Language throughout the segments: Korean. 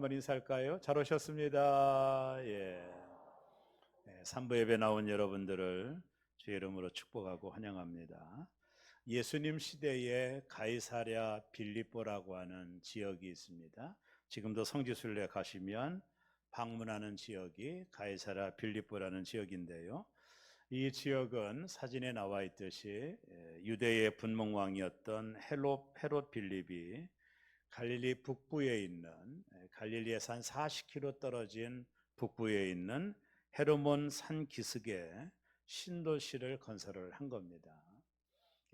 한번 인사할까요? 잘 오셨습니다. 예. 3부 예배 나온 여러분들을 주의 이름으로 축복하고 환영합니다. 예수님 시대에 가이사랴 빌립보라고 하는 지역이 있습니다. 지금도 성지순례 가시면 방문하는 지역이 가이사랴 빌립보라는 지역인데요. 이 지역은 사진에 나와 있듯이 유대의 분봉왕이었던 헤롯 빌립이 갈릴리 북부에 있는, 갈릴리에서 한 40km 떨어진 북부에 있는 헤르몬 산 기슭에 신도시를 건설을 한 겁니다.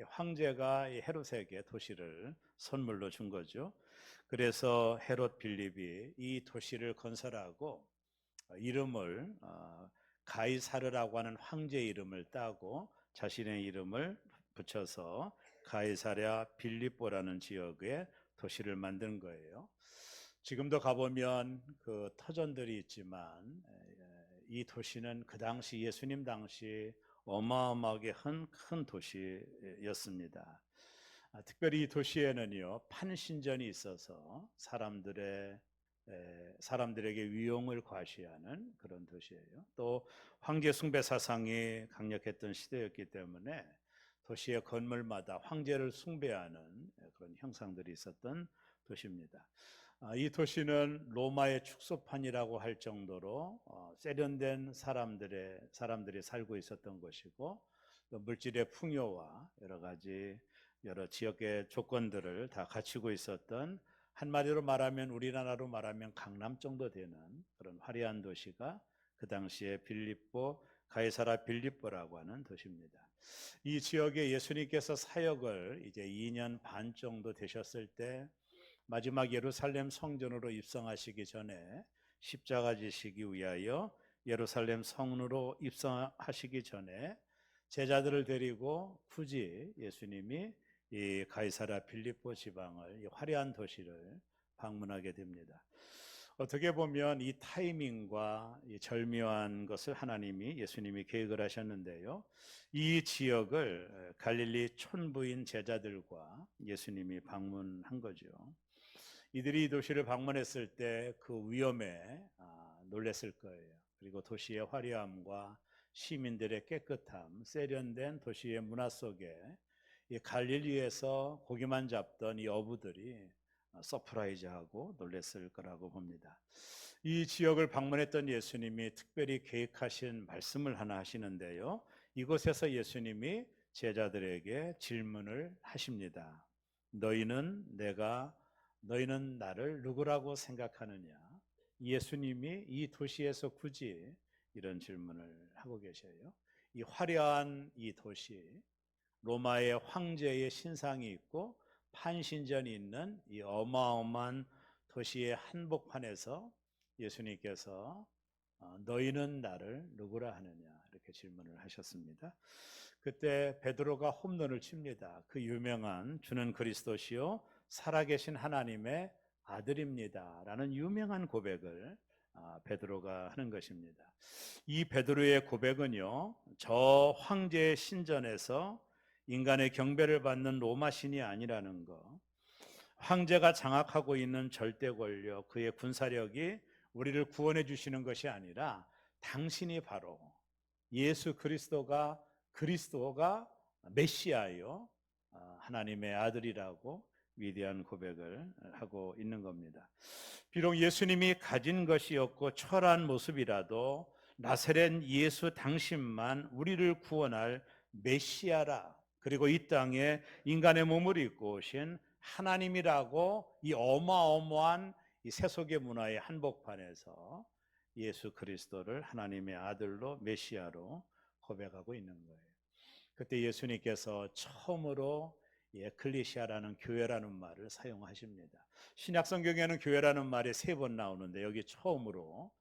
황제가 이 헤롯에게 도시를 선물로 준 거죠. 그래서 헤롯 빌립이 이 도시를 건설하고 이름을 가이사르라고 하는 황제 이름을 따고 자신의 이름을 붙여서 가이사랴 빌립보라는 지역에 도시를 만든 거예요. 지금도 가보면 그 터전들이 있지만 이 도시는 그 당시 예수님 당시 어마어마하게 큰 도시였습니다. 특별히 이 도시에는요 판신전이 있어서 사람들에게 위용을 과시하는 그런 도시예요. 또 황제 숭배 사상이 강력했던 시대였기 때문에 도시의 건물마다 황제를 숭배하는 그런 형상들이 있었던 도시입니다. 이 도시는 로마의 축소판이라고 할 정도로 세련된 사람들이 살고 있었던 곳이고, 또 물질의 풍요와 여러 지역의 조건들을 다 갖추고 있었던, 한마디로 말하면 우리나라로 말하면 강남 정도 되는 그런 화려한 도시가 그 당시에 가이사랴 빌립보라고 하는 도시입니다. 이 지역에 예수님께서 사역을 이제 2년 반 정도 되셨을 때 마지막 예루살렘 성전으로 입성하시기 전에 십자가 지시기 위하여 예루살렘 성으로 입성하시기 전에 제자들을 데리고 굳이 예수님이 이 가이사랴 빌립보 지방을, 이 화려한 도시를 방문하게 됩니다. 어떻게 보면 이 타이밍과 이 절묘한 것을 예수님이 계획을 하셨는데요. 이 지역을 갈릴리 촌부인 제자들과 예수님이 방문한 거죠. 이들이 이 도시를 방문했을 때 그 위험에 놀랐을 거예요. 그리고 도시의 화려함과 시민들의 깨끗함, 세련된 도시의 문화 속에 이 갈릴리에서 고기만 잡던 이 어부들이 서프라이즈하고 놀랐을 거라고 봅니다. 이 지역을 방문했던 예수님이 특별히 계획하신 말씀을 하나 하시는데요. 이곳에서 예수님이 제자들에게 질문을 하십니다. 너희는 나를 누구라고 생각하느냐? 예수님이 이 도시에서 굳이 이런 질문을 하고 계셔요. 이 화려한 이 도시, 로마의 황제의 신상이 있고 판신전이 있는 이 어마어마한 도시의 한복판에서 예수님께서 너희는 나를 누구라 하느냐 이렇게 질문을 하셨습니다. 그때 베드로가 홈런을 칩니다. 그 유명한 주는 그리스도시요 살아계신 하나님의 아들입니다 라는 유명한 고백을 베드로가 하는 것입니다. 이 베드로의 고백은요, 저 황제의 신전에서 인간의 경배를 받는 로마 신이 아니라는 것, 황제가 장악하고 있는 절대 권력, 그의 군사력이 우리를 구원해 주시는 것이 아니라 당신이 바로 예수 그리스도가 메시아요, 하나님의 아들이라고 위대한 고백을 하고 있는 겁니다. 비록 예수님이 가진 것이 없고 초라한 모습이라도 나사렛 예수 당신만 우리를 구원할 메시아라, 그리고 이 땅에 인간의 몸을 입고 오신 하나님이라고 이 어마어마한 이 세속의 문화의 한복판에서 예수 그리스도를 하나님의 아들로 메시아로 고백하고 있는 거예요. 그때 예수님께서 처음으로 에클레시아라는 교회라는 말을 사용하십니다. 신약 성경에는 교회라는 말이 3번 나오는데 여기 처음으로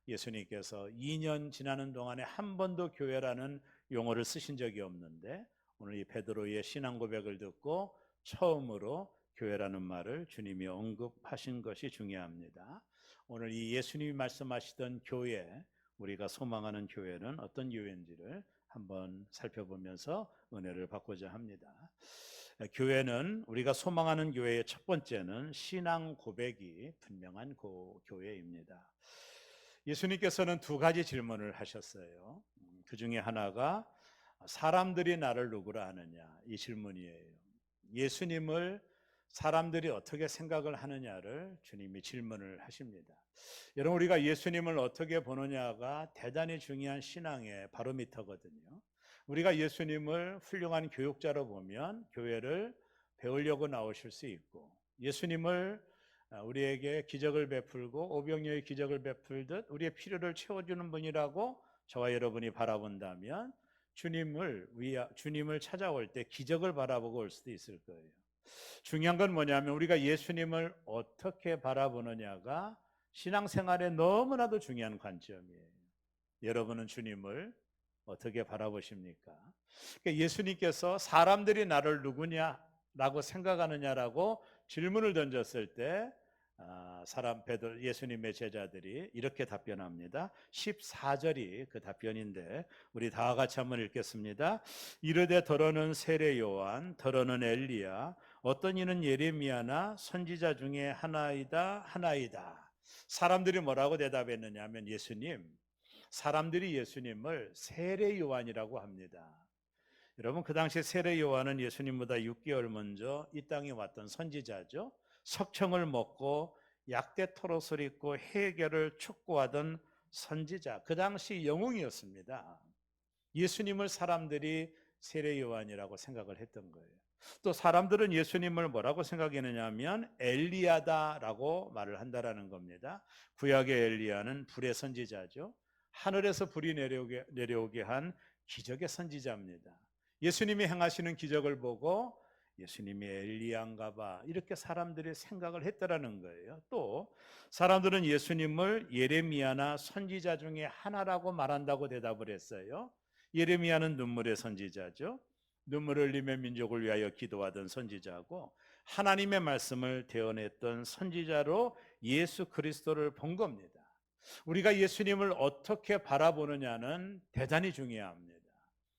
예수님께서 2년 지나는 동안에 한 번도 교회라는 용어를 쓰신 적이 없는데 오늘 이 베드로의 신앙 고백을 듣고 처음으로 교회라는 말을 주님이 언급하신 것이 중요합니다. 오늘 이 예수님이 말씀하시던 교회, 우리가 소망하는 교회는 어떤 교회인지를 한번 살펴보면서 은혜를 받고자 합니다. 교회는 우리가 소망하는 교회의 첫 번째는 신앙 고백이 분명한 교회입니다. 예수님께서는 두 가지 질문을 하셨어요. 그 중에 하나가 사람들이 나를 누구라 하느냐, 이 질문이에요. 예수님을 사람들이 어떻게 생각을 하느냐를 주님이 질문을 하십니다. 여러분, 우리가 예수님을 어떻게 보느냐가 대단히 중요한 신앙의 바로미터거든요. 우리가 예수님을 훌륭한 교육자로 보면 교회를 배우려고 나오실 수 있고, 예수님을 우리에게 기적을 베풀고 오병이어의 기적을 베풀듯 우리의 필요를 채워주는 분이라고 저와 여러분이 바라본다면 주님을 찾아올 때 기적을 바라보고 올 수도 있을 거예요. 중요한 건 뭐냐면 우리가 예수님을 어떻게 바라보느냐가 신앙생활에 너무나도 중요한 관점이에요. 여러분은 주님을 어떻게 바라보십니까? 그러니까 예수님께서 사람들이 나를 누구냐라고 생각하느냐라고 질문을 던졌을 때 예수님의 제자들이 이렇게 답변합니다. 14절이 그 답변인데 우리 다 같이 한번 읽겠습니다. 이르되 더러는 세례 요한, 더러는 엘리야, 어떤 이는 예레미야나 선지자 중에 하나이다. 사람들이 뭐라고 대답했느냐 하면 사람들이 예수님을 세례 요한이라고 합니다. 여러분, 그 당시 세례 요한은 예수님보다 6개월 먼저 이 땅에 왔던 선지자죠. 석청을 먹고 약대 토롯을 입고 해결을 촉구하던 선지자, 그 당시 영웅이었습니다. 예수님을 사람들이 세례 요한이라고 생각을 했던 거예요. 또 사람들은 예수님을 뭐라고 생각했느냐 하면 엘리야다라고 말을 한다라는 겁니다. 구약의 엘리야는 불의 선지자죠. 하늘에서 불이 내려오게 한 기적의 선지자입니다. 예수님이 행하시는 기적을 보고 예수님이 엘리야인가 봐 이렇게 사람들이 생각을 했다라는 거예요. 또 사람들은 예수님을 예레미야나 선지자 중에 하나라고 말한다고 대답을 했어요. 예레미야는 눈물의 선지자죠. 눈물을 흘리며 민족을 위하여 기도하던 선지자고 하나님의 말씀을 대언했던 선지자로 예수 그리스도를 본 겁니다. 우리가 예수님을 어떻게 바라보느냐는 대단히 중요합니다.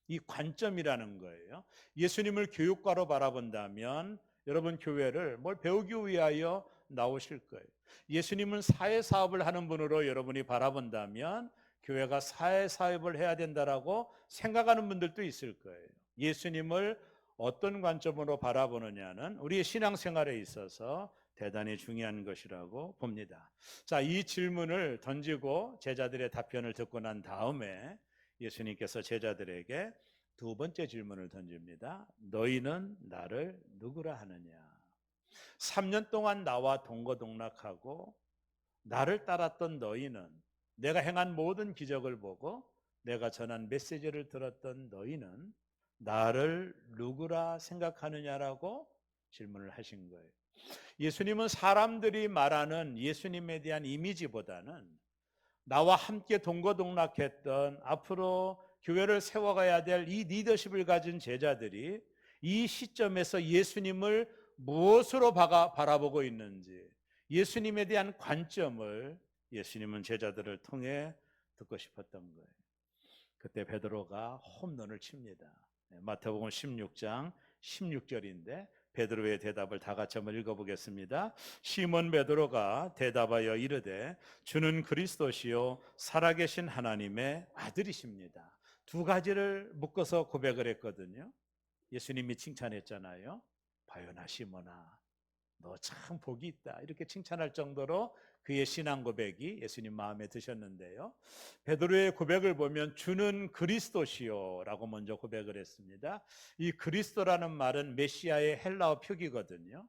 이 관점이라는 거예요. 예수님을 교육가로 바라본다면 여러분 교회를 뭘 배우기 위하여 나오실 거예요. 예수님은 사회사업을 하는 분으로 여러분이 바라본다면 교회가 사회사업을 해야 된다라고 생각하는 분들도 있을 거예요. 예수님을 어떤 관점으로 바라보느냐는 우리의 신앙생활에 있어서 대단히 중요한 것이라고 봅니다. 자, 이 질문을 던지고 제자들의 답변을 듣고 난 다음에 예수님께서 제자들에게 두 번째 질문을 던집니다. 너희는 나를 누구라 하느냐? 3년 동안 나와 동거동락하고 나를 따랐던 너희는, 내가 행한 모든 기적을 보고 내가 전한 메시지를 들었던 너희는 나를 누구라 생각하느냐라고 질문을 하신 거예요. 예수님은 사람들이 말하는 예수님에 대한 이미지보다는 나와 함께 동거동락했던 앞으로 교회를 세워가야 될 이 리더십을 가진 제자들이 이 시점에서 예수님을 무엇으로 바라보고 있는지, 예수님에 대한 관점을 예수님은 제자들을 통해 듣고 싶었던 거예요. 그때 베드로가 홈런을 칩니다. 마태복음 16장 16절인데 베드로의 대답을 다 같이 한번 읽어보겠습니다. 시몬 베드로가 대답하여 이르되 주는 그리스도시요 살아계신 하나님의 아들이십니다. 두 가지를 묶어서 고백을 했거든요. 예수님이 칭찬했잖아요. 바요나 시몬아, 너 참 복이 있다, 이렇게 칭찬할 정도로 그의 신앙 고백이 예수님 마음에 드셨는데요. 베드로의 고백을 보면 주는 그리스도시요 라고 먼저 고백을 했습니다. 이 그리스도라는 말은 메시아의 헬라어 표기거든요.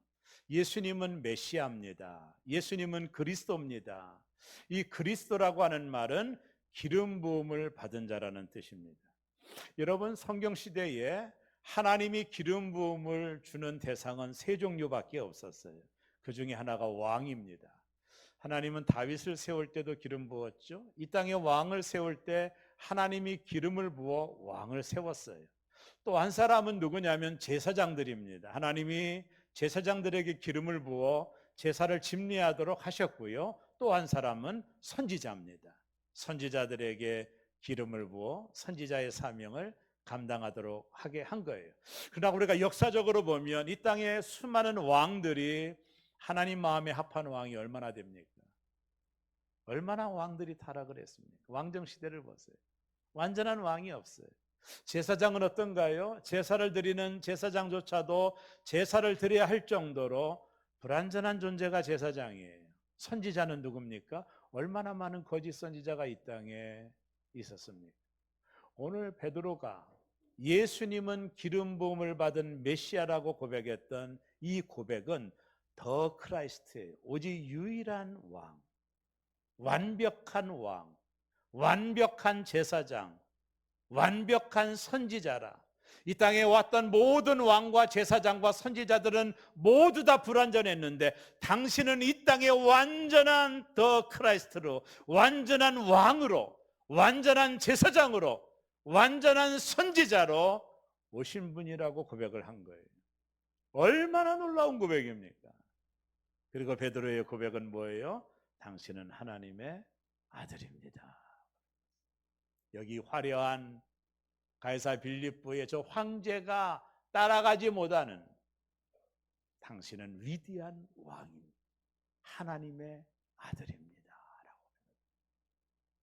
예수님은 메시아입니다. 예수님은 그리스도입니다. 이 그리스도라고 하는 말은 기름 부음을 받은 자라는 뜻입니다. 여러분, 성경 시대에 하나님이 기름 부음을 주는 대상은 세 종류밖에 없었어요. 그 중에 하나가 왕입니다. 하나님은 다윗을 세울 때도 기름 부었죠. 이 땅에 왕을 세울 때 하나님이 기름을 부어 왕을 세웠어요. 또 한 사람은 누구냐면 제사장들입니다. 하나님이 제사장들에게 기름을 부어 제사를 집례하도록 하셨고요. 또 한 사람은 선지자입니다. 선지자들에게 기름을 부어 선지자의 사명을 감당하도록 하게 한 거예요. 그러나 우리가 역사적으로 보면 이 땅에 수많은 왕들이 하나님 마음에 합한 왕이 얼마나 됩니까? 얼마나 왕들이 타락을 했습니까? 왕정 시대를 보세요. 완전한 왕이 없어요. 제사장은 어떤가요? 제사를 드리는 제사장조차도 제사를 드려야 할 정도로 불완전한 존재가 제사장이에요. 선지자는 누굽니까? 얼마나 많은 거짓 선지자가 이 땅에 있었습니까? 오늘 베드로가 예수님은 기름 부음을 받은 메시아라고 고백했던 이 고백은 더 크라이스트예요. 오직 유일한 왕, 완벽한 왕, 완벽한 제사장, 완벽한 선지자라. 이 땅에 왔던 모든 왕과 제사장과 선지자들은 모두 다 불완전했는데 당신은 이 땅에 완전한 더 크라이스트로, 완전한 왕으로, 완전한 제사장으로, 완전한 선지자로 오신 분이라고 고백을 한 거예요. 얼마나 놀라운 고백입니까? 그리고 베드로의 고백은 뭐예요? 당신은 하나님의 아들입니다. 여기 화려한 가이사 빌립보의 저 황제가 따라가지 못하는 당신은 위대한 왕입니다. 하나님의 아들입니다.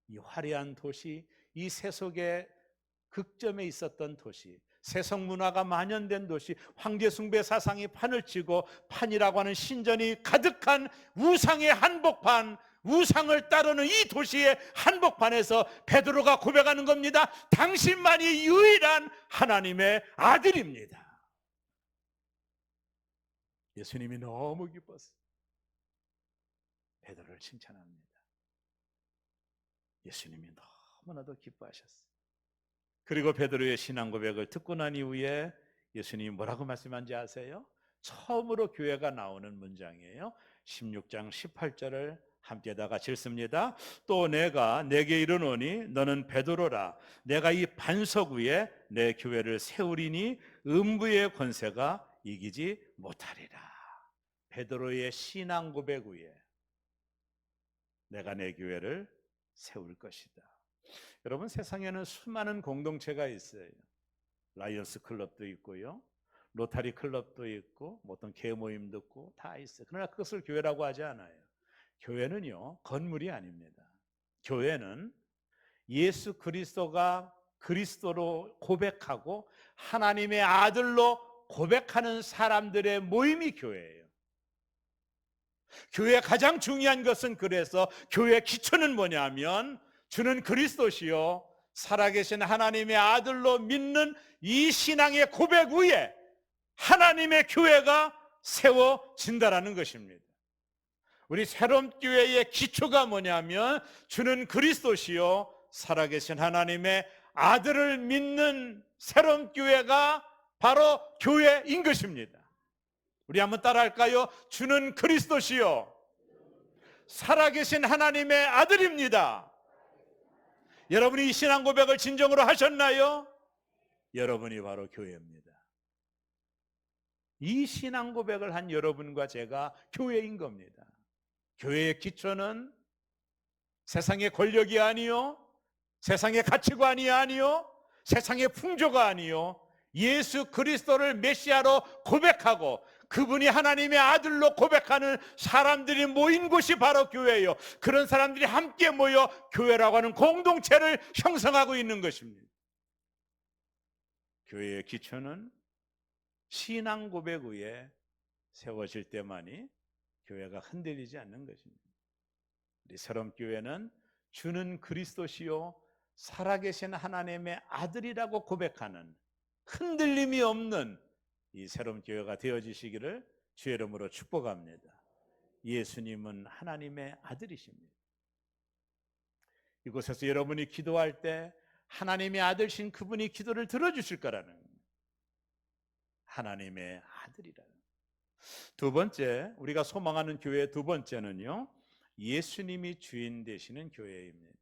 이 화려한 도시, 이 세속의 극점에 있었던 도시, 세속 문화가 만연된 도시, 황제 숭배 사상이 판을 치고 판이라고 하는 신전이 가득한 우상의 한복판, 우상을 따르는 이 도시의 한복판에서 베드로가 고백하는 겁니다. 당신만이 유일한 하나님의 아들입니다. 예수님이 너무 기뻤어요. 베드로를 칭찬합니다. 예수님이 너무나도 기뻐하셨어요. 그리고 베드로의 신앙 고백을 듣고 난 이후에 예수님이 뭐라고 말씀한지 아세요? 처음으로 교회가 나오는 문장이에요. 16장 18절을 함께 다 같이 읽습니다. 또 내가 내게 이르노니 너는 베드로라. 내가 이 반석 위에 내 교회를 세우리니 음부의 권세가 이기지 못하리라. 베드로의 신앙 고백 위에 내가 내 교회를 세울 것이다. 여러분, 세상에는 수많은 공동체가 있어요. 라이언스 클럽도 있고요, 로타리 클럽도 있고, 어떤 계모임도 있고 다 있어요. 그러나 그것을 교회라고 하지 않아요. 교회는요, 건물이 아닙니다. 교회는 예수 그리스도가 그리스도로 고백하고 하나님의 아들로 고백하는 사람들의 모임이 교회예요. 교회의 가장 중요한 것은, 그래서 교회의 기초는 뭐냐면 주는 그리스도시요 살아계신 하나님의 아들로 믿는 이 신앙의 고백 위에 하나님의 교회가 세워진다라는 것입니다. 우리 새로운 교회의 기초가 뭐냐면 주는 그리스도시요 살아계신 하나님의 아들을 믿는 새로운 교회가 바로 교회인 것입니다. 우리 한번 따라할까요? 주는 그리스도시요 살아계신 하나님의 아들입니다. 여러분이 이 신앙 고백을 진정으로 하셨나요? 여러분이 바로 교회입니다. 이 신앙 고백을 한 여러분과 제가 교회인 겁니다. 교회의 기초는 세상의 권력이 아니요, 세상의 가치관이 아니요, 세상의 풍조가 아니요, 예수 그리스도를 메시아로 고백하고 그분이 하나님의 아들로 고백하는 사람들이 모인 곳이 바로 교회예요. 그런 사람들이 함께 모여 교회라고 하는 공동체를 형성하고 있는 것입니다. 교회의 기초는 신앙 고백 위에 세워질 때만이 교회가 흔들리지 않는 것입니다. 우리 새로운 교회는 주는 그리스도시요 살아계신 하나님의 아들이라고 고백하는 흔들림이 없는 이 새로운 교회가 되어지시기를 주의 이름으로 축복합니다. 예수님은 하나님의 아들이십니다. 이곳에서 여러분이 기도할 때 하나님의 아들신 그분이 기도를 들어주실 거라는 겁니다. 하나님의 아들이라는. 두 번째, 우리가 소망하는 교회의 두 번째는요, 예수님이 주인 되시는 교회입니다.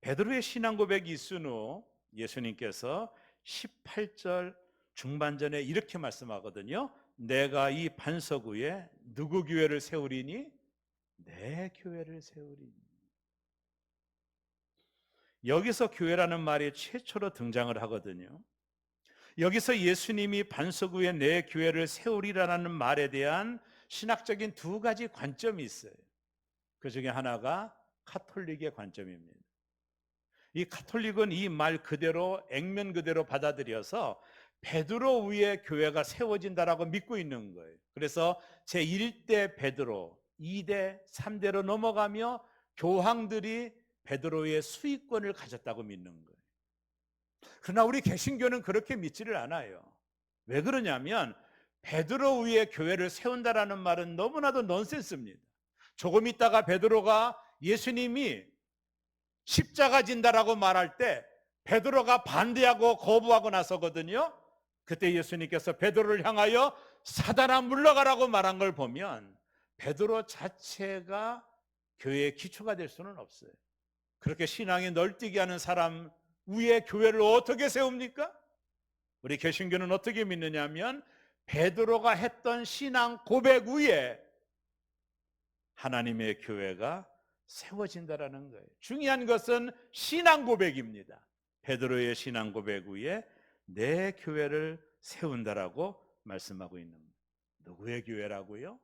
베드로의 신앙 고백이 있은 후 예수님께서 18절 중반전에 이렇게 말씀하거든요. 내가 이 반석 위에 누구 교회를 세우리니? 내 교회를 세우리니. 여기서 교회라는 말이 최초로 등장을 하거든요. 여기서 예수님이 반석 위에 내 교회를 세우리라는 말에 대한 신학적인 두 가지 관점이 있어요. 그 중에 하나가 카톨릭의 관점입니다. 이 카톨릭은 이 말 그대로 액면 그대로 받아들여서 베드로 위에 교회가 세워진다라고 믿고 있는 거예요. 그래서 제1대 베드로, 2대, 3대로 넘어가며 교황들이 베드로의 수익권을 가졌다고 믿는 거예요. 그러나 우리 개신교는 그렇게 믿지를 않아요. 왜 그러냐면 베드로 위에 교회를 세운다라는 말은 너무나도 넌센스입니다. 조금 있다가 베드로가 예수님이 십자가 진다라고 말할 때 베드로가 반대하고 거부하고 나서거든요. 그때 예수님께서 베드로를 향하여 사단아 물러가라고 말한 걸 보면 베드로 자체가 교회의 기초가 될 수는 없어요. 그렇게 신앙이 널뛰게 하는 사람 위에 교회를 어떻게 세웁니까? 우리 개신교는 어떻게 믿느냐면 베드로가 했던 신앙 고백 위에 하나님의 교회가 세워진다라는 거예요. 중요한 것은 신앙 고백입니다. 베드로의 신앙 고백 위에 내 교회를 세운다라고 말씀하고 있는 거예요. 누구의 교회라고요?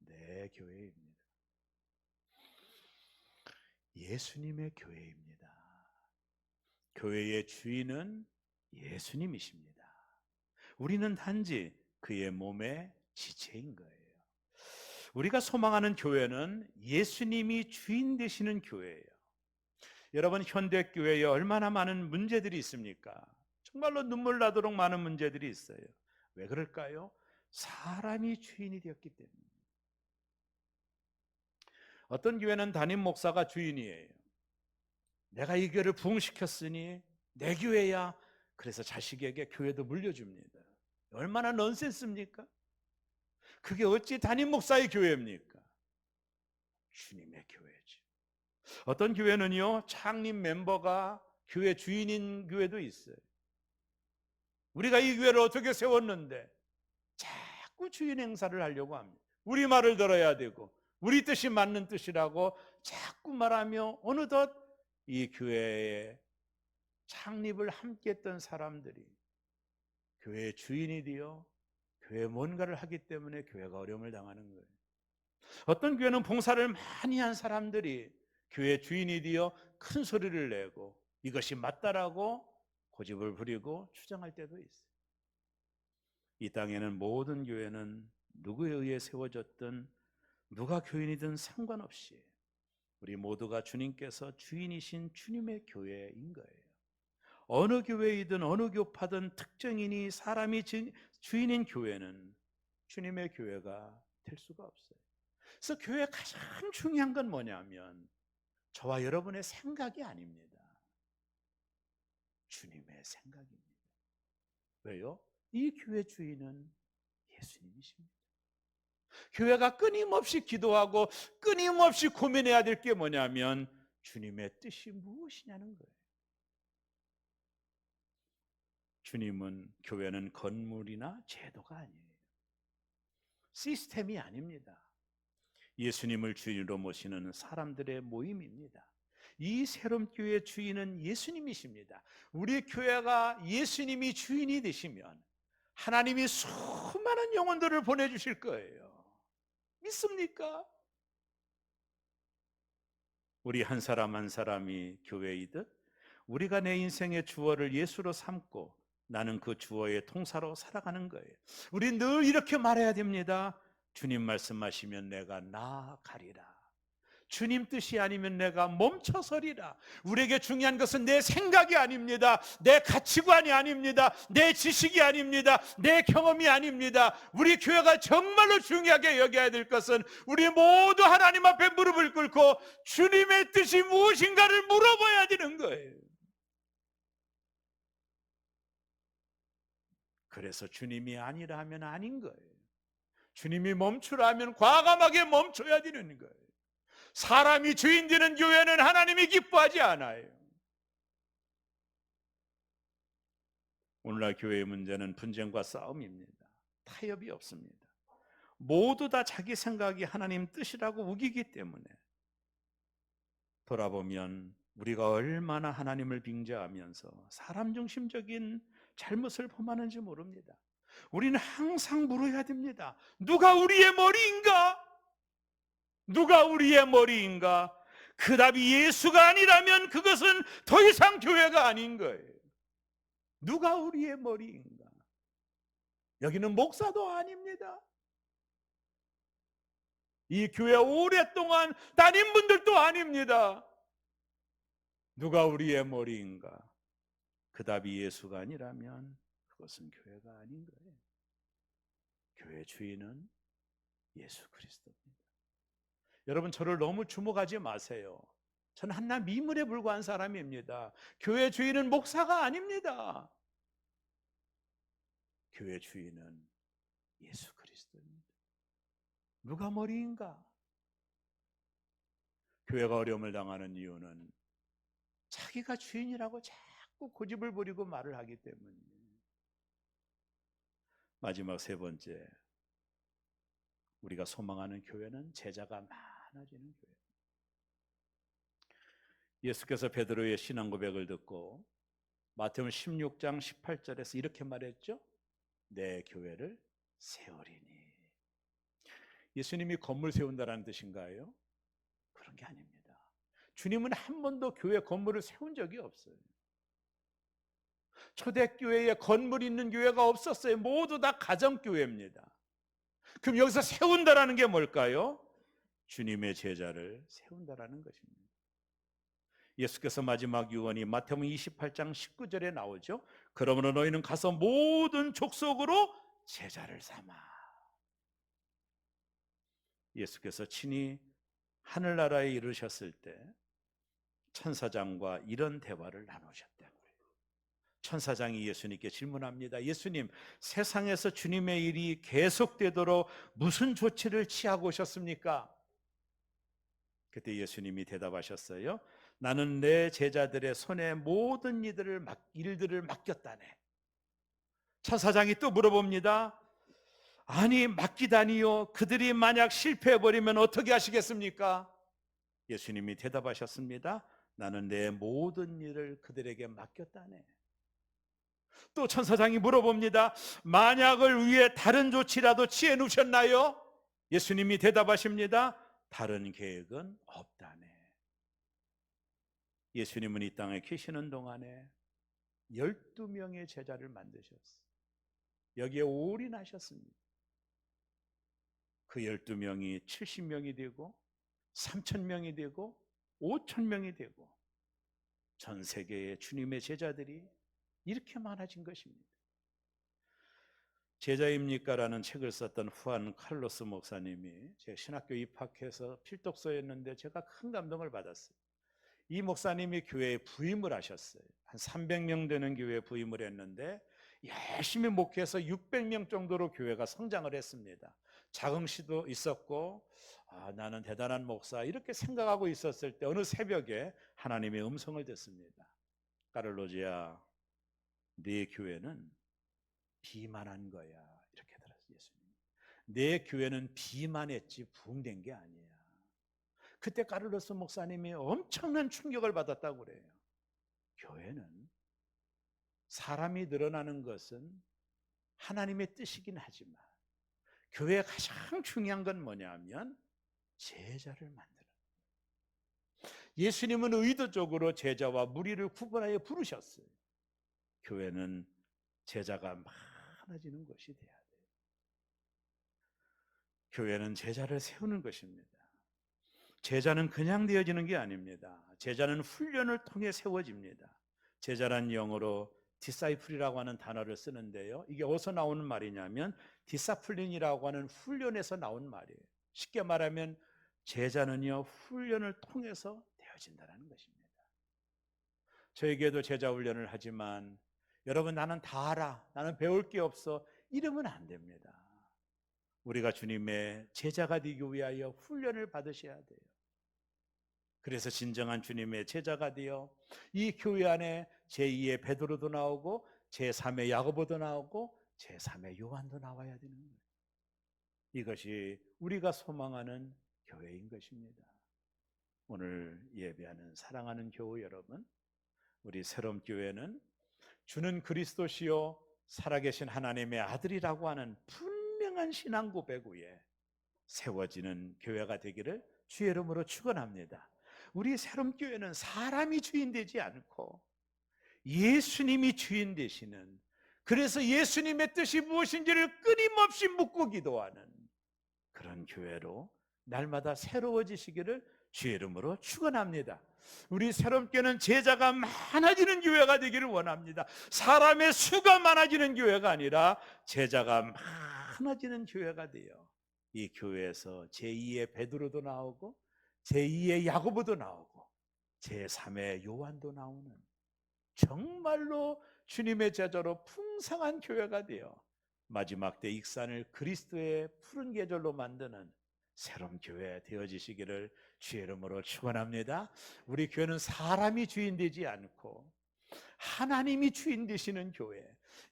내 교회입니다. 예수님의 교회입니다. 교회의 주인은 예수님이십니다. 우리는 단지 그의 몸의 지체인 거예요. 우리가 소망하는 교회는 예수님이 주인 되시는 교회예요. 여러분, 현대교회에 얼마나 많은 문제들이 있습니까? 정말로 눈물 나도록 많은 문제들이 있어요. 왜 그럴까요? 사람이 주인이 되었기 때문에. 어떤 교회는 담임 목사가 주인이에요. 내가 이 교회를 부흥시켰으니 내 교회야. 그래서 자식에게 교회도 물려줍니다. 얼마나 넌센스입니까? 그게 어찌 담임 목사의 교회입니까? 주님의 교회죠. 어떤 교회는요, 창립 멤버가 교회 주인인 교회도 있어요. 우리가 이 교회를 어떻게 세웠는데 자꾸 주인 행사를 하려고 합니다. 우리 말을 들어야 되고 우리 뜻이 맞는 뜻이라고 자꾸 말하며 어느덧 이 교회의 창립을 함께 했던 사람들이 교회의 주인이 되어 교회에 뭔가를 하기 때문에 교회가 어려움을 당하는 거예요. 어떤 교회는 봉사를 많이 한 사람들이 교회 주인이 되어 큰 소리를 내고 이것이 맞다라고 고집을 부리고 주장할 때도 있어요. 이 땅에는 모든 교회는 누구에 의해 세워졌든 누가 교인이든 상관없이 우리 모두가 주님께서 주인이신 주님의 교회인 거예요. 어느 교회이든 어느 교파든 특정인이 사람이 주인인 교회는 주님의 교회가 될 수가 없어요. 그래서 교회의 가장 중요한 건 뭐냐면 저와 여러분의 생각이 아닙니다. 주님의 생각입니다. 왜요? 이 교회 주인은 예수님이십니다. 교회가 끊임없이 기도하고 끊임없이 고민해야 될 게 뭐냐면 주님의 뜻이 무엇이냐는 거예요. 주님은, 교회는 건물이나 제도가 아니에요. 시스템이 아닙니다. 예수님을 주인으로 모시는 사람들의 모임입니다. 이 새로운 교회의 주인은 예수님이십니다. 우리 교회가 예수님이 주인이 되시면 하나님이 수많은 영혼들을 보내주실 거예요. 믿습니까? 우리 한 사람 한 사람이 교회이듯 우리가 내 인생의 주어를 예수로 삼고 나는 그 주어의 통사로 살아가는 거예요. 우리 늘 이렇게 말해야 됩니다. 주님 말씀하시면 내가 나아가리라. 주님 뜻이 아니면 내가 멈춰서리라. 우리에게 중요한 것은 내 생각이 아닙니다. 내 가치관이 아닙니다. 내 지식이 아닙니다. 내 경험이 아닙니다. 우리 교회가 정말로 중요하게 여겨야 될 것은 우리 모두 하나님 앞에 무릎을 꿇고 주님의 뜻이 무엇인가를 물어봐야 되는 거예요. 그래서 주님이 아니라 하면 아닌 거예요. 주님이 멈추라 하면 과감하게 멈춰야 되는 거예요. 사람이 주인 되는 교회는 하나님이 기뻐하지 않아요. 오늘날 교회의 문제는 분쟁과 싸움입니다. 타협이 없습니다. 모두 다 자기 생각이 하나님 뜻이라고 우기기 때문에 돌아보면 우리가 얼마나 하나님을 빙자하면서 사람 중심적인 잘못을 범하는지 모릅니다. 우리는 항상 물어야 됩니다. 누가 우리의 머리인가? 누가 우리의 머리인가? 그 답이 예수가 아니라면 그것은 더 이상 교회가 아닌 거예요. 누가 우리의 머리인가? 여기는 목사도 아닙니다. 이 교회 오랫동안 다닌 분들도 아닙니다. 누가 우리의 머리인가? 그 답이 예수가 아니라면 그것은 교회가 아닌 거예요. 교회 주인은 예수 그리스도입니다. 여러분, 저를 너무 주목하지 마세요. 저는 한낱 미물에 불과한 사람입니다. 교회 주인은 목사가 아닙니다. 교회 주인은 예수 그리스도입니다. 누가 머리인가? 교회가 어려움을 당하는 이유는 자기가 주인이라고 자꾸 고집을 부리고 말을 하기 때문이에요. 마지막 세 번째, 우리가 소망하는 교회는 제자가 많아지는 교회. 예수께서 베드로의 신앙 고백을 듣고 마태복음 16장 18절에서 이렇게 말했죠. 내 교회를 세우리니. 예수님이 건물 세운다라는 뜻인가요? 그런 게 아닙니다. 주님은 한 번도 교회 건물을 세운 적이 없어요. 초대교회에 건물 있는 교회가 없었어요. 모두 다 가정교회입니다. 그럼 여기서 세운다라는 게 뭘까요? 주님의 제자를 세운다라는 것입니다. 예수께서 마지막 유언이 마태복음 28장 19절에 나오죠. 그러므로 너희는 가서 모든 족속으로 제자를 삼아. 예수께서 친히 하늘나라에 이르셨을 때 천사장과 이런 대화를 나누셨다고요. 천사장이 예수님께 질문합니다. 예수님, 세상에서 주님의 일이 계속되도록 무슨 조치를 취하고 오셨습니까? 그때 예수님이 대답하셨어요. 나는 내 제자들의 손에 모든 일들을 맡겼다네. 천사장이 또 물어봅니다. 아니, 맡기다니요. 그들이 만약 실패해버리면 어떻게 하시겠습니까? 예수님이 대답하셨습니다. 나는 내 모든 일을 그들에게 맡겼다네. 또 천사장이 물어봅니다. 만약을 위해 다른 조치라도 취해 놓으셨나요? 예수님이 대답하십니다. 다른 계획은 없다네. 예수님은 이 땅에 계시는 동안에 12명의 제자를 만드셨어요. 여기에 올인하셨습니다. 그 12명이 70명이 되고 3,000명이 되고 5,000명이 되고 전 세계의 주님의 제자들이 이렇게 많아진 것입니다. 제자입니까? 라는 책을 썼던 후안 칼로스 목사님이 제 신학교 입학해서 필독서였는데 제가 큰 감동을 받았어요. 이 목사님이 교회에 부임을 하셨어요. 한 300명 되는 교회에 부임을 했는데 열심히 목회해서 600명 정도로 교회가 성장을 했습니다. 자긍심도 있었고 나는 대단한 목사 이렇게 생각하고 있었을 때 어느 새벽에 하나님의 음성을 듣습니다. 까를로지야, 네 교회는 비만한 거야. 이렇게 들었어요. 예수님. 내 교회는 비만했지 부흥된 게 아니야. 그때 까를로스 목사님이 엄청난 충격을 받았다고 그래요. 교회는 사람이 늘어나는 것은 하나님의 뜻이긴 하지만 교회의 가장 중요한 건 뭐냐면 제자를 만드는 거예요. 예수님은 의도적으로 제자와 무리를 구분하여 부르셨어요. 교회는 제자가 많아지는 것이 돼야 돼요. 교회는 제자를 세우는 것입니다. 제자는 그냥 되어지는 게 아닙니다. 제자는 훈련을 통해 세워집니다. 제자란 영어로 디사이플이라고 하는 단어를 쓰는데요. 이게 어디서 나오는 말이냐면 디사플린이라고 하는 훈련에서 나온 말이에요. 쉽게 말하면 제자는요 훈련을 통해서 되어진다는 것입니다. 저에게도 제자 훈련을 하지만 여러분 나는 다 알아, 나는 배울 게 없어 이러면 안 됩니다. 우리가 주님의 제자가 되기 위하여 훈련을 받으셔야 돼요. 그래서 진정한 주님의 제자가 되어 이 교회 안에 제2의 베드로도 나오고 제3의 야고보도 나오고 제3의 요한도 나와야 되는 거예요. 이것이 우리가 소망하는 교회인 것입니다. 오늘 예배하는 사랑하는 교우 여러분, 우리 새로운 교회는 주는 그리스도시요 살아계신 하나님의 아들이라고 하는 분명한 신앙 고백 위에 세워지는 교회가 되기를 주의 이름으로 축원합니다. 우리 새로운 교회는 사람이 주인 되지 않고 예수님이 주인 되시는, 그래서 예수님의 뜻이 무엇인지를 끊임없이 묻고 기도하는 그런 교회로 날마다 새로워지시기를 주의 이름으로 축원합니다. 우리 새롭게는 제자가 많아지는 교회가 되기를 원합니다. 사람의 수가 많아지는 교회가 아니라 제자가 많아지는 교회가 되어 이 교회에서 제2의 베드로도 나오고 제2의 야고보도 나오고 제3의 요한도 나오는 정말로 주님의 제자로 풍성한 교회가 되어 마지막 때 익산을 그리스도의 푸른 계절로 만드는 새로운 교회 되어지시기를 주의 이름으로 축원합니다. 우리 교회는 사람이 주인 되지 않고 하나님이 주인 되시는 교회,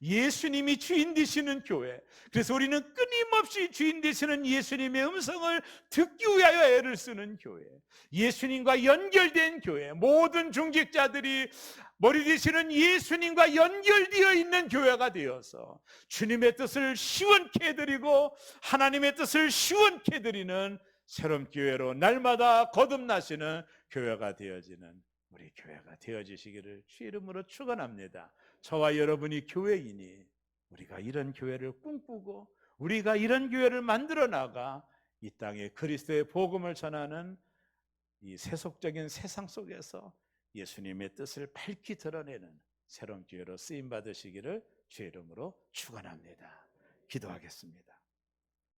예수님이 주인 되시는 교회. 그래서 우리는 끊임없이 주인 되시는 예수님의 음성을 듣기 위하여 애를 쓰는 교회, 예수님과 연결된 교회, 모든 중직자들이 머리 되시는 예수님과 연결되어 있는 교회가 되어서 주님의 뜻을 시원케 해드리고 하나님의 뜻을 시원케 해드리는 새로운 교회로 날마다 거듭나시는 교회가 되어지는 우리 교회가 되어지시기를 주의 이름으로 축원합니다. 저와 여러분이 교회이니 우리가 이런 교회를 꿈꾸고 우리가 이런 교회를 만들어 나가 이 땅에 그리스도의 복음을 전하는 이 세속적인 세상 속에서 예수님의 뜻을 밝히 드러내는 새로운 교회로 쓰임 받으시기를 주의 이름으로 축원합니다. 기도하겠습니다.